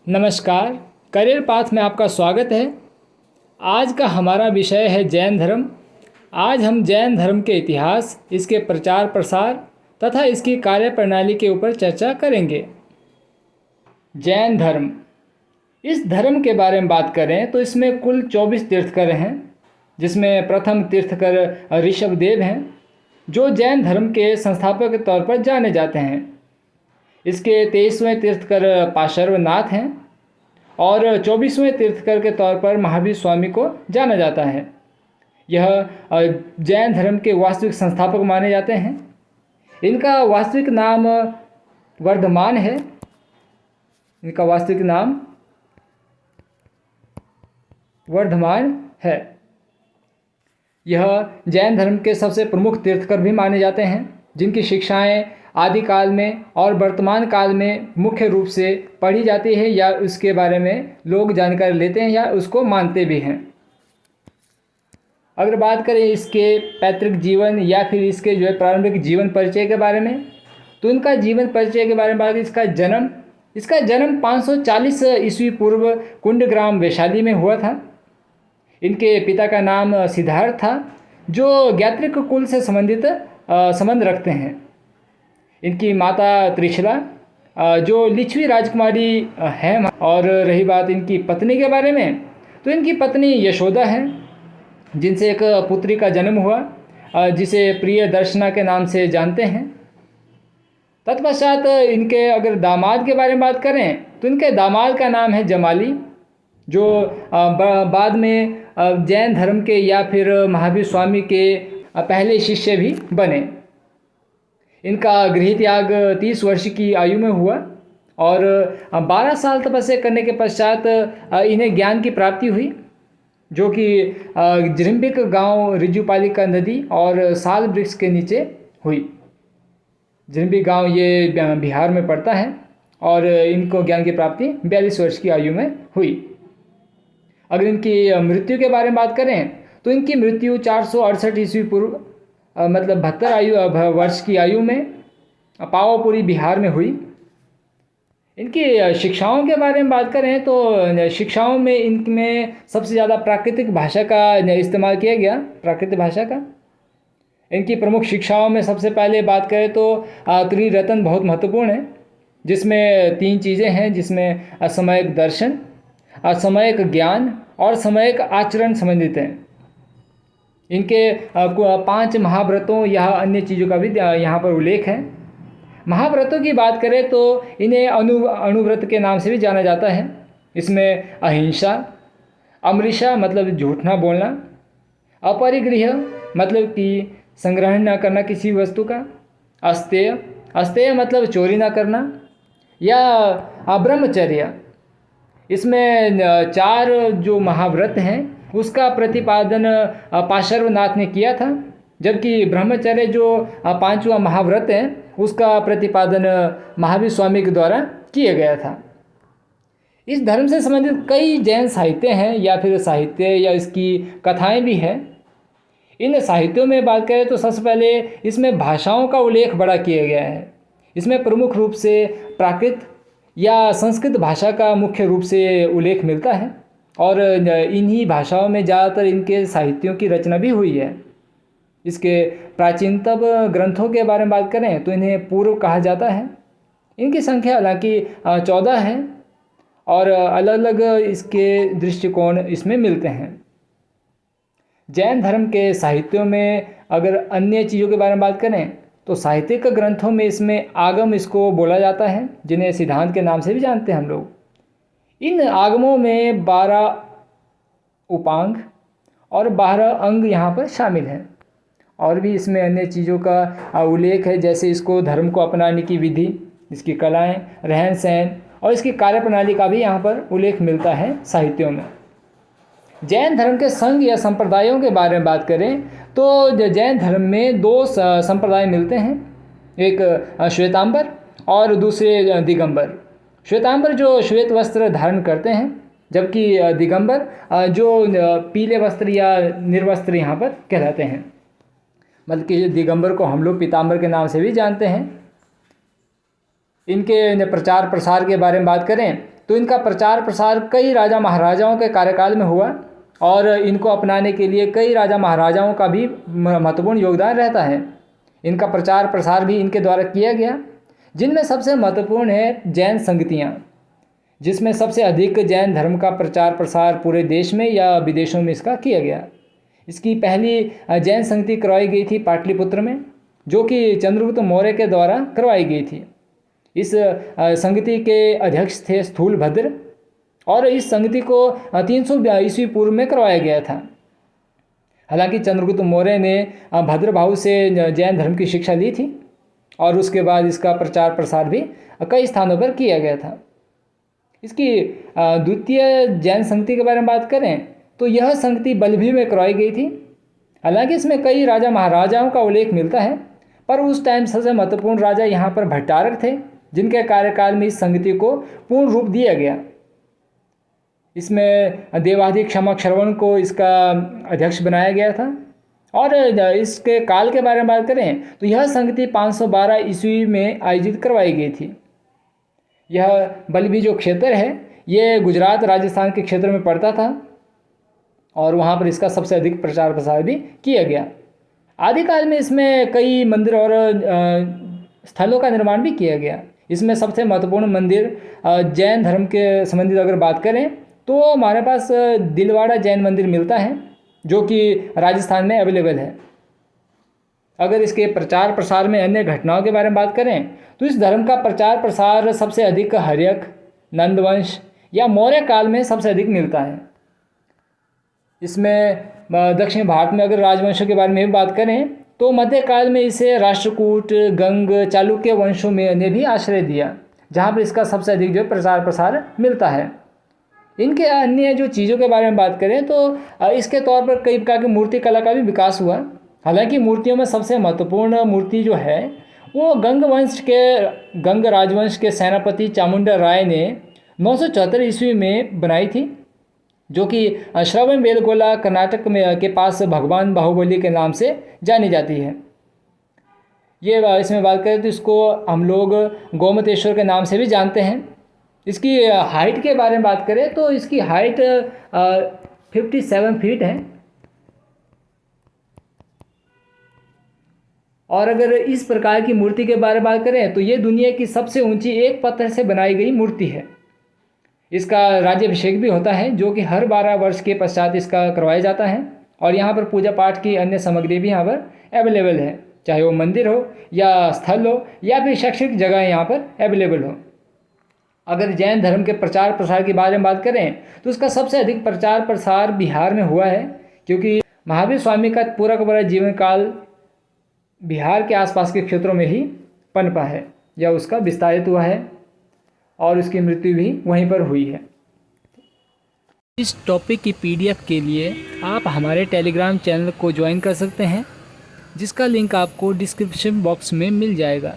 नमस्कार। Career path में आपका स्वागत है। आज का हमारा विषय है जैन धर्म। आज हम जैन धर्म के इतिहास, इसके प्रचार प्रसार तथा इसकी कार्यप्रणाली के ऊपर चर्चा करेंगे। जैन धर्म, इस धर्म के बारे में बात करें तो इसमें कुल 24 तीर्थकर हैं, जिसमें प्रथम तीर्थकर ऋषभदेव हैं, जो जैन धर्म के संस्थापक के तौर पर जाने जाते हैं। इसके 23वें तीर्थकर पार्श्वनाथ हैं और 24वें तीर्थकर के तौर पर महावीर स्वामी को जाना जाता है। यह जैन धर्म के वास्तविक संस्थापक माने जाते हैं। इनका वास्तविक नाम वर्धमान है। इनका वास्तविक नाम वर्धमान है। यह जैन धर्म के सबसे प्रमुख तीर्थकर भी माने जाते हैं, जिनकी शिक्षाएं आदिकाल में और वर्तमान काल में मुख्य रूप से पढ़ी जाती है या उसके बारे में लोग जानकारी लेते हैं या उसको मानते भी हैं। अगर बात करें इसके पैतृक जीवन या फिर इसके प्रारंभिक जीवन परिचय के बारे में, तो इनका जीवन परिचय के बारे में बात करें, इसका जन्म 540 ईस्वी पूर्व कुंडग्राम वैशाली में हुआ था। इनके पिता का नाम सिद्धार्थ था, जो ज्ञात्रिक कुल से संबंध रखते हैं। इनकी माता त्रिशला, जो लिच्छवी राजकुमारी हैं। और रही बात इनकी पत्नी के बारे में, तो इनकी पत्नी यशोदा है, जिनसे एक पुत्री का जन्म हुआ, जिसे प्रिय दर्शना के नाम से जानते हैं। तत्पश्चात इनके अगर दामाद के बारे में बात करें, तो इनके दामाद का नाम है जमाली, जो बाद में जैन धर्म के या फिर महावीर स्वामी के पहले शिष्य भी बने। इनका गृह त्याग 30 वर्ष की आयु में हुआ और 12 साल तपस्या करने के पश्चात इन्हें ज्ञान की प्राप्ति हुई, जो कि जृंबिक गांव, ऋजुपालिका नदी और साल वृक्ष के नीचे हुई। जृंबिक गांव ये बिहार में पड़ता है और इनको ज्ञान की प्राप्ति 42 वर्ष की आयु में हुई। अगर इनकी मृत्यु के बारे में बात करें, तो इनकी मृत्यु 468 ईस्वी पूर्व मतलब 72 वर्ष की आयु में पावापुरी बिहार में हुई। इनकी शिक्षाओं के बारे में बात करें तो शिक्षाओं में इनमें सबसे ज़्यादा प्राकृतिक भाषा का इस्तेमाल किया गया, प्राकृतिक भाषा का। इनकी प्रमुख शिक्षाओं में सबसे पहले बात करें तो त्रिरत्न बहुत महत्वपूर्ण है, जिसमें 3 चीज़ें हैं, जिसमें असमयक दर्शन, असमयक ज्ञान और समयक आचरण संबंधित हैं। इनके 5 महाव्रतों या अन्य चीज़ों का भी यहाँ पर उल्लेख है। महाव्रतों की बात करें तो इन्हें अणुव्रत के नाम से भी जाना जाता है। इसमें अहिंसा, अमृषा मतलब झूठ ना बोलना, अपरिग्रह मतलब कि संग्रह न करना किसी वस्तु का, अस्तेय मतलब चोरी ना करना, या ब्रह्मचर्य। इसमें 4 जो महाव्रत हैं उसका प्रतिपादन पार्श्वनाथ ने किया था, जबकि ब्रह्मचर्य जो 5वां महाव्रत है उसका प्रतिपादन महावीर स्वामी के द्वारा किया गया था। इस धर्म से संबंधित कई जैन साहित्य हैं या फिर साहित्य या इसकी कथाएं भी हैं। इन साहित्यों में बात करें तो सबसे पहले इसमें भाषाओं का उल्लेख बड़ा किया गया है। इसमें प्रमुख रूप से प्राकृत या संस्कृत भाषा का मुख्य रूप से उल्लेख मिलता है और इन्हीं भाषाओं में ज़्यादातर इनके साहित्यों की रचना भी हुई है। इसके प्राचीनतम ग्रंथों के बारे में बात करें तो इन्हें पूर्व कहा जाता है। इनकी संख्या हालांकि 14 है और अलग अलग इसके दृष्टिकोण इसमें मिलते हैं। जैन धर्म के साहित्यों में अगर अन्य चीज़ों के बारे में बात करें तो साहित्यिक ग्रंथों में इसमें आगम इसको बोला जाता है, जिन्हें सिद्धांत के नाम से भी जानते हैं हम लोग। इन आगमों में 12 उपांग और 12 अंग यहाँ पर शामिल हैं। और भी इसमें अन्य चीज़ों का उल्लेख है, जैसे इसको धर्म को अपनाने की विधि, इसकी कलाएं, रहन सहन और इसकी कार्यप्रणाली का भी यहाँ पर उल्लेख मिलता है साहित्यों में। जैन धर्म के संघ या संप्रदायों के बारे में बात करें तो जैन धर्म में 2 संप्रदाय मिलते हैं, एक श्वेतांबर और दूसरे दिगंबर। श्वेतांबर जो श्वेत वस्त्र धारण करते हैं, जबकि दिगंबर जो पीले वस्त्र या निर्वस्त्र यहाँ पर कहलाते हैं। मतलब कि दिगंबर को हम लोग पीतांबर के नाम से भी जानते हैं। इनके प्रचार प्रसार के बारे में बात करें तो इनका प्रचार प्रसार कई राजा महाराजाओं के कार्यकाल में हुआ और इनको अपनाने के लिए कई राजा महाराजाओं का भी महत्वपूर्ण योगदान रहता है। इनका प्रचार प्रसार भी इनके द्वारा किया गया, जिनमें सबसे महत्वपूर्ण है जैन संगतियाँ, जिसमें सबसे अधिक जैन धर्म का प्रचार प्रसार पूरे देश में या विदेशों में इसका किया गया। इसकी पहली जैन संगति करवाई गई थी पाटलिपुत्र में, जो कि चंद्रगुप्त मौर्य के द्वारा करवाई गई थी। इस संगति के अध्यक्ष थे स्थूलभद्र और इस संगति को 300 ईस्वी पूर्व में करवाया गया था। हालांकि चंद्रगुप्त मौर्य ने भद्रभाव से जैन धर्म की शिक्षा ली थी और उसके बाद इसका प्रचार प्रसार भी कई स्थानों पर किया गया था। इसकी द्वितीय जैन संगति के बारे में बात करें तो यह संगति बल्लभी में करवाई गई थी। हालांकि इसमें कई राजा महाराजाओं का उल्लेख मिलता है, पर उस टाइम सबसे महत्वपूर्ण राजा यहाँ पर भट्टारक थे, जिनके कार्यकाल में इस संगति को पूर्ण रूप दिया गया। इसमें देवाधिक क्षमा श्रवण को इसका अध्यक्ष बनाया गया था। और इसके काल के बारे में बात करें तो यह संगति 512 ईस्वी में आयोजित करवाई गई थी। यह बल्लभी जो क्षेत्र है ये गुजरात राजस्थान के क्षेत्र में पड़ता था और वहाँ पर इसका सबसे अधिक प्रचार प्रसार भी किया गया। आदिकाल में इसमें कई मंदिर और स्थलों का निर्माण भी किया गया। इसमें सबसे महत्वपूर्ण मंदिर जैन धर्म के संबंधित अगर बात करें तो हमारे पास दिलवाड़ा जैन मंदिर मिलता है, जो कि राजस्थान में अवेलेबल है। अगर इसके प्रचार प्रसार में अन्य घटनाओं के बारे में बात करें तो इस धर्म का प्रचार प्रसार सबसे अधिक हर्यक, नंदवंश या मौर्य काल में सबसे अधिक मिलता है। इसमें दक्षिण भारत में अगर राजवंशों के बारे में भी बात करें तो मध्यकाल में इसे राष्ट्रकूट, गंग, चालुक्य वंशों में ने भी आश्रय दिया, जहाँ पर इसका सबसे अधिक जो प्रचार प्रसार मिलता है। इनके अन्य जो चीज़ों के बारे में बात करें तो इसके तौर पर कई प्रकार की मूर्ति कला का भी विकास हुआ। हालांकि मूर्तियों में सबसे महत्वपूर्ण मूर्ति जो है वो गंग राजवंश के सेनापति चामुंडा राय ने 974 ईस्वी में बनाई थी, जो कि श्रवणबेलगोला कर्नाटक में के पास भगवान बाहुबली के नाम से जानी जाती है। ये इसमें बात करें तो इसको हम लोग गोमतेश्वर के नाम से भी जानते हैं। इसकी हाइट के बारे में बात करें तो इसकी हाइट 57 फीट है। और अगर इस प्रकार की मूर्ति के बारे में बात करें तो ये दुनिया की सबसे ऊंची एक पत्थर से बनाई गई मूर्ति है। इसका राज्याभिषेक भी होता है, जो कि हर 12 वर्ष के पश्चात इसका करवाया जाता है। और यहाँ पर पूजा पाठ की अन्य सामग्री भी यहाँ पर अवेलेबल है, चाहे वो मंदिर हो या स्थल हो या फिर शैक्षणिक जगह यहाँ पर अवेलेबल हो। अगर जैन धर्म के प्रचार प्रसार के बारे में बात करें तो उसका सबसे अधिक प्रचार प्रसार बिहार में हुआ है, क्योंकि महावीर स्वामी का पूरा का पूरा जीवन काल बिहार के आसपास के क्षेत्रों में ही पनपा है या उसका विस्तारित हुआ है और उसकी मृत्यु भी वहीं पर हुई है। इस टॉपिक की PDF के लिए आप हमारे टेलीग्राम चैनल को ज्वाइन कर सकते हैं, जिसका लिंक आपको डिस्क्रिप्शन बॉक्स में मिल जाएगा।